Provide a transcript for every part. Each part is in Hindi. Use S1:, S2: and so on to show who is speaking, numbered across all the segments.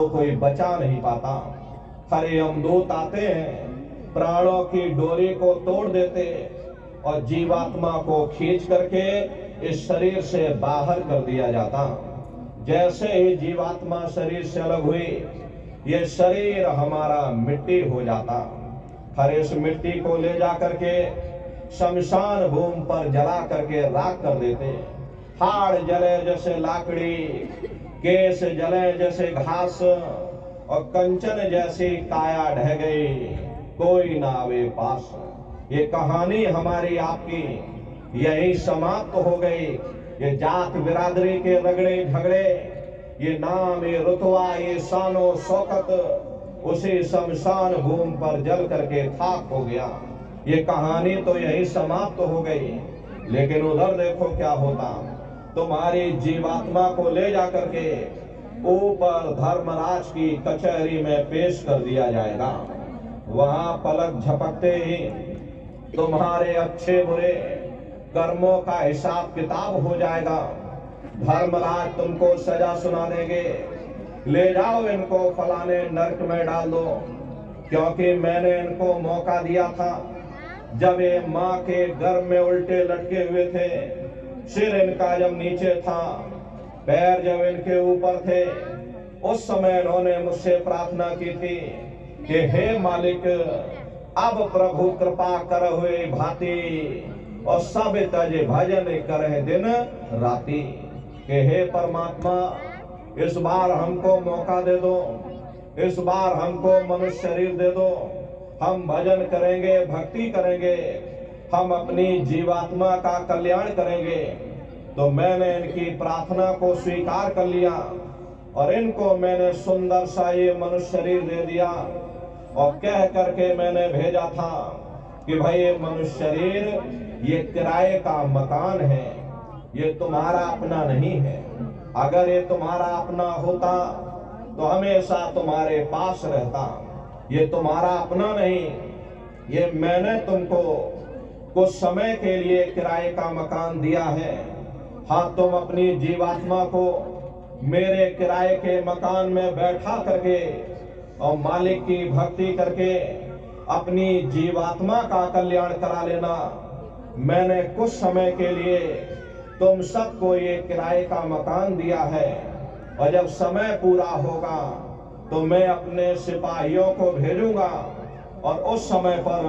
S1: तो कोई बचा नहीं पाता। खरे यमदूत आते हैं, प्राणों की डोरी को तोड़ देते और जीवात्मा को खींच करके इस शरीर से बाहर कर दिया जाता। जैसे ही जीवात्मा शरीर से अलग हुई, ये शरीर हमारा मिट्टी हो जाता। हर इस मिट्टी को ले जा करके शमशान भूमि पर जला करके राख कर देते। हाड़ जले जैसे लाकड़ी, केस जले जैसे घास और कंचन जैसी काया ढह गई, कोई ना आवे पास। ये कहानी हमारी आपकी यही समाप्त हो गई। ये जात बिरादरी के रगड़े झगड़े, ये नाम, ये रुतबा, ये शानो शौकत उसी शमशान भूमि पर जल करके खाक हो गया। ये कहानी तो यही समाप्त हो गई। लेकिन उधर देखो क्या होता। तुम्हारी जीवात्मा को ले जा करके ऊपर धर्मराज की कचहरी में पेश कर दिया जाएगा। वहां पलक झपकते ही तुम्हारे अच्छे बुरे कर्मों का हिसाब किताब हो जाएगा। धर्मराज तुमको सजा सुना देंगे, ले जाओ इनको फलाने नरक में डाल दो, क्योंकि मैंने इनको मौका दिया था जब ये माँ के गर्भ में उल्टे लटके हुए थे। सिर इनका जब नीचे था, पैर जब इनके ऊपर थे, उस समय इन्होंने मुझसे प्रार्थना की थी कि हे मालिक, अब प्रभु कृपा कर हुए भांति और सब तज भजन करे दिन राति। कि हे परमात्मा, इस बार हमको मौका दे दो, इस बार हमको मनुष्य शरीर दे दो, हम भजन करेंगे, भक्ति करेंगे, हम अपनी जीवात्मा का कल्याण करेंगे। तो मैंने इनकी प्रार्थना को स्वीकार कर लिया और इनको मैंने सुंदर सा ये मनुष्य शरीर दे दिया और कह करके मैंने भेजा था कि भाई ये मनुष्य शरीर ये किराए का मकान है, ये तुम्हारा अपना नहीं है। अगर ये तुम्हारा अपना होता तो हमेशा तुम्हारे पास रहता। ये तुम्हारा अपना नहीं, ये मैंने तुमको कुछ समय के लिए किराए का मकान दिया है। हाँ, तुम अपनी जीवात्मा को मेरे किराए के मकान में बैठा करके और मालिक की भक्ति करके अपनी जीवात्मा का कल्याण करा लेना। मैंने कुछ समय के लिए तुम सबको ये किराए का मकान दिया है और जब समय पूरा होगा तो मैं अपने सिपाहियों को भेजूंगा और उस समय पर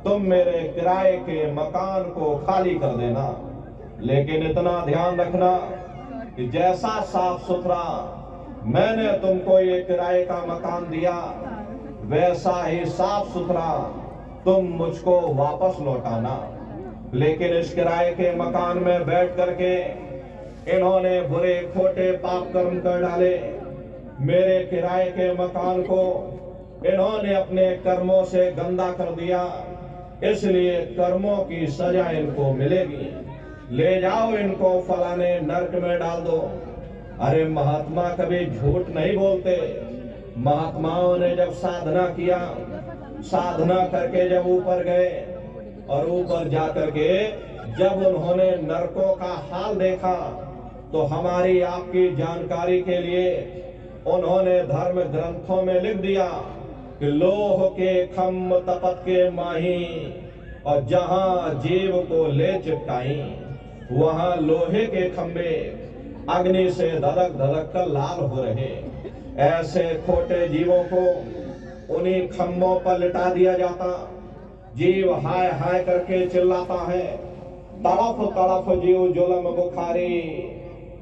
S1: तुम मेरे किराए के मकान को खाली कर देना। लेकिन इतना ध्यान रखना कि जैसा साफ सुथरा मैंने तुमको ये किराए का मकान दिया, वैसा ही साफ सुथरा तुम मुझको वापस लौटाना। लेकिन इस किराए के मकान में बैठ करके इन्होंने बुरे खोटे पाप कर्म कर डाले। मेरे किराए के मकान को इन्होंने अपने कर्मों से गंदा कर दिया, इसलिए कर्मों की सजा इनको मिलेगी। ले जाओ इनको फलाने नरक में डाल दो। अरे महात्मा कभी झूठ नहीं बोलते। महात्माओं ने जब साधना किया, साधना करके जब ऊपर गए और ऊपर जाकर के जब उन्होंने नरकों का हाल देखा, तो हमारी आपकी जानकारी के लिए उन्होंने धर्म ग्रंथों में लिख दिया कि लोह के खम्भ तपत के माही और जहां जीव को ले चिपकाई, वहां लोहे के खंभे अग्नि से धधक धधक कर लाल हो रहे। ऐसे खोटे जीवों को उन्हीं खंभों पर लिटा दिया जाता। जीव हाय हाय करके चिल्लाता है, तड़फ तड़फ जीव जुलम बुखारी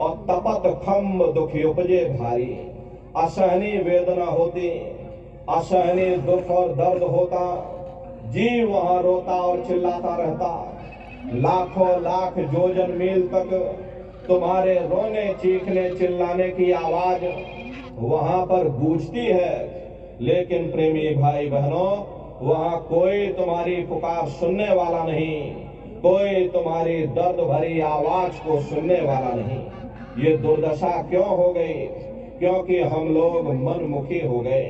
S1: और तपत खम्भ दुखी उपजे भारी। असहनीय वेदना होती, असहनीय दुख और दर्द होता, जीव वहां रोता और चिल्लाता रहता। लाखों लाख योजन मील तक तुम्हारे रोने चीखने चिल्लाने की आवाज वहां पर गूंजती है, लेकिन प्रेमी भाई बहनों, वहां कोई तुम्हारी पुकार सुनने वाला नहीं, कोई तुम्हारी दर्द भरी आवाज को सुनने वाला नहीं। ये दुर्दशा क्यों हो गई? क्योंकि हम लोग मनमुखी हो गए,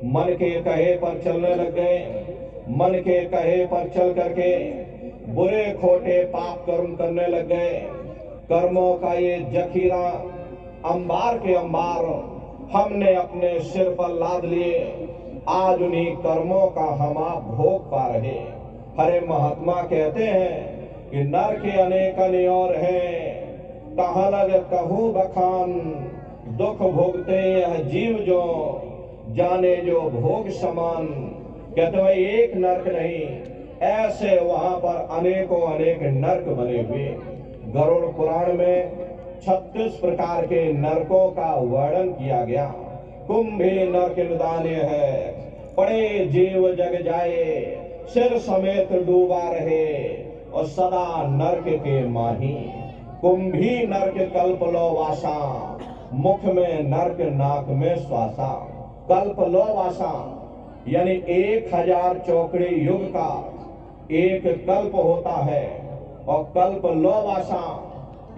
S1: मन के कहे पर चलने लग गए। मन के कहे पर चल करके बुरे खोटे पाप कर्म करने लग गए। कर्मों का ये जखीरा अंबार के अंबार हमने अपने सिर पर लाद लिए, आज उन्हीं कर्मों का हम आप भोग पा रहे। हरे महात्मा कहते हैं कि नर के अनेक और हैं, कहाँ लग कहूँ बखान, दुख भोगते यह जीव जो, जाने जो भोग समान। कहते भाई एक नरक नहीं, ऐसे वहां पर अनेकों अनेक नरक बने हुए। गरुड़ पुराण में 36 प्रकार के नरकों का वर्णन किया गया। कुंभी नरक निदान्य है, पड़े जीव जग जाए, सिर समेत डूबा रहे, और सदा नरक के माही। कुंभी नरक कल्प लो वासा, मुख में नरक नाक में श्वासा। कल्प लो वासा यानी 1000 चौकड़ी युग का एक कल्प होता है, और कल्प लो वासा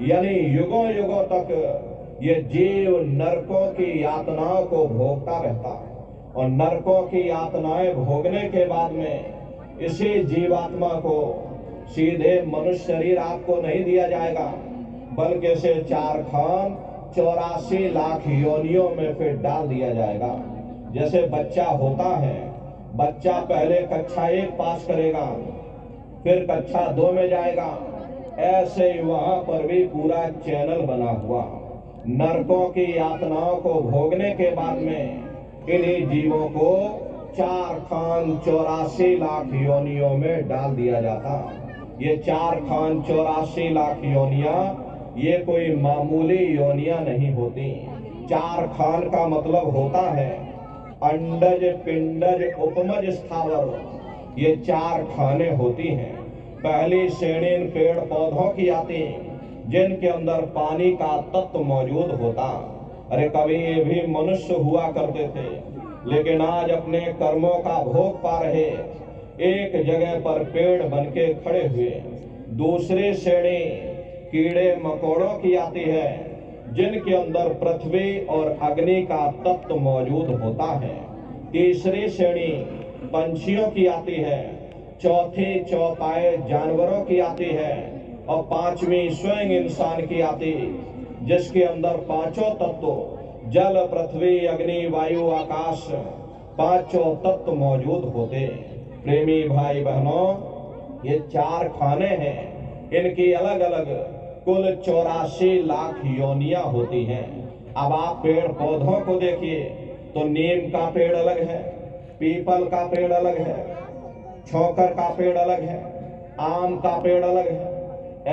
S1: यानी युगों युगों तक ये जीव नरकों की यातनाओं को भोगता रहता है। और नरकों की यातनाएं भोगने के बाद में इसी जीवात्मा को सीधे मनुष्य शरीर आपको नहीं दिया जाएगा, बल्कि इसे 4 खान 84 लाख योनियों में फिर डाल दिया जाएगा। जैसे बच्चा होता है, बच्चा पहले कक्षा 1 पास करेगा, फिर कक्षा 2 में जाएगा, ऐसे ही वहां पर भी पूरा चैनल बना हुआ। नरकों की यातनाओं को भोगने के बाद में इन्हीं जीवों को 4 खान 84 लाख योनियों में डाल दिया जाता। ये 4 खान 84 लाख योनियां ये कोई मामूली योनियां नहीं होती। 4 खान का मतलब होता है अंडज पिंडज उपमज स्थावर, ये 4 खाने होती हैं। पहली श्रेणी इन पेड़ पौधों की आती जिनके अंदर पानी का तत्व मौजूद होता। अरे कभी ये भी मनुष्य हुआ करते थे, लेकिन आज अपने कर्मों का भोग पा रहे, एक जगह पर पेड़ बनके खड़े हुए। दूसरी श्रेणी कीड़े मकोड़ों की आती है, जिनके अंदर पृथ्वी और अग्नि का तत्व मौजूद होता है। तीसरी श्रेणी पंछियों की आती है, चौथी चौपाए जानवरों की आती है, और 5वीं स्वयं इंसान की आती, जिसके अंदर 5 तत्व जल पृथ्वी अग्नि वायु आकाश 5 तत्व मौजूद होते। प्रेमी भाई बहनों, ये 4 खाने हैं, इनकी अलग अलग कुल 84 लाख योनियां होती हैं। अब आप पेड़ पौधों को देखिए तो नीम का पेड़ अलग है, पीपल का पेड़ अलग है, छौकर का पेड़ अलग है, आम का पेड़ अलग है।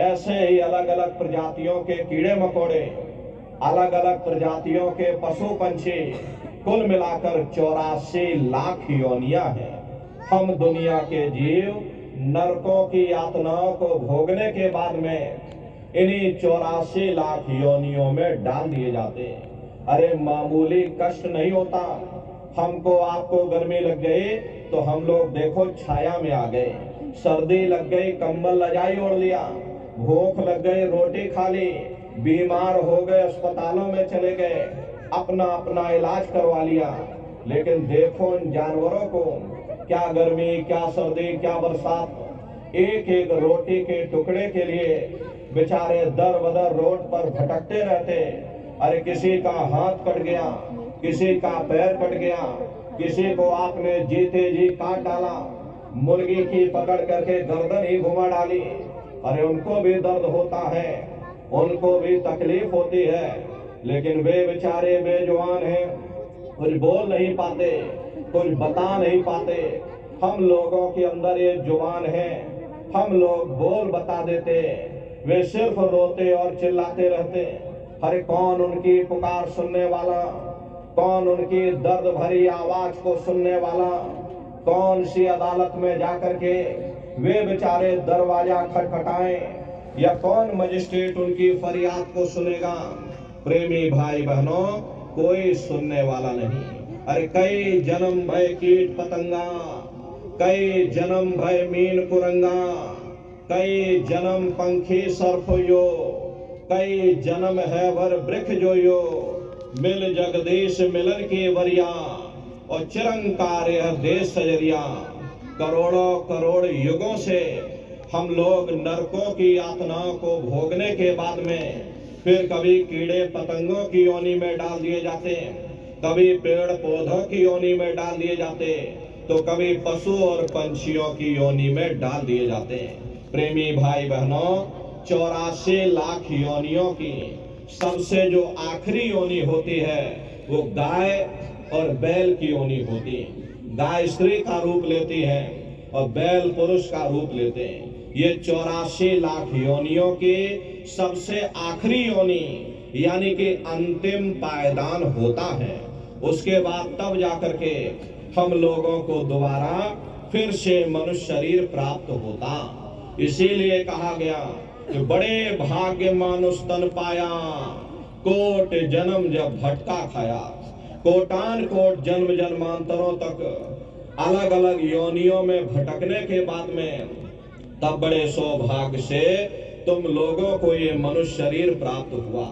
S1: ऐसे ही अलग अलग प्रजातियों के कीड़े मकोड़े, अलग अलग प्रजातियों के पशु पंछी, कुल मिलाकर 84 लाख योनियां हैं। हम दुनिया के जीव नरकों की यातनाओं को भोगने के बाद में इन्हीं 84 लाख योनियों में डाल दिए जाते हैं। अरे मामूली कष्ट नहीं होता। हमको आपको गर्मी लग गई तो हम लोग देखो छाया में आ गए, सर्दी लग गई कंबल रजाई ओढ़ लिया, भूख लग गई रोटी खा ली, बीमार हो गए अस्पतालों में चले गए, अपना अपना इलाज करवा लिया। लेकिन देखो इन जानवरों को, क्या गर्मी क्या सर्दी क्या बरसात, एक एक रोटी के टुकड़े के लिए बेचारे दर बदर रोड पर भटकते रहते। अरे किसी का हाथ कट गया, किसी का पैर कट गया, किसी को आपने जीते जी काट डाला, मुर्गी की पकड़ करके गर्दन ही घुमा डाली। अरे उनको भी दर्द होता है, उनको भी तकलीफ होती है, लेकिन वे बेचारे बेजुबान हैं, कुछ बोल नहीं पाते, कुछ बता नहीं पाते। हम लोगों के अंदर ये जुबान है, हम लोग बोल बता देते, वे सिर्फ रोते और चिल्लाते रहते। अरे कौन उनकी पुकार सुनने वाला, कौन उनकी दर्द भरी आवाज को सुनने वाला, कौन सी अदालत में जाकर के वे बेचारे दरवाजा खटखटाएं, या कौन मजिस्ट्रेट उनकी फरियाद को सुनेगा। प्रेमी भाई बहनों, कोई सुनने वाला नहीं। अरे कई जन्म भय कीट पतंगा, कई जन्म भय मीन कुरंगा, कई जन्म पंखी सर्फ यो, कई जन्म है वर वृक्ष जो यो, मिल जगदीश मिलन की वरिया, और चिरंकार यह देश सजरिया। करोड़ों करोड़ युगों से हम लोग नरकों की यातनाओं को भोगने के बाद में फिर कभी कीड़े पतंगों की योनि में डाल दिए जाते हैं, कभी पेड़ पौधों की योनि में डाल दिए जाते, तो कभी पशु और पंछियों की योनि में डाल दिए जाते हैं। प्रेमी भाई बहनों, 84 लाख योनियों की सबसे जो आखिरी योनि होती है वो गाय और बैल की योनि होती है। गाय स्त्री का रूप लेती है और बैल पुरुष का रूप लेते हैं। ये 84 लाख योनियों की सबसे आखिरी योनि यानी कि अंतिम पायदान होता है। उसके बाद तब जाकर के हम लोगों को दोबारा फिर से मनुष्य शरीर प्राप्त होता। इसीलिए कहा गया कि बड़े भाग्य मानुष तन पाया, कोट जन्म जब भटका खाया। कोटान कोट जन्म जन्मांतरों तक अलग अलग योनियों में भटकने के बाद में तब बड़े सौभाग्य से तुम लोगों को ये मनुष्य शरीर प्राप्त हुआ।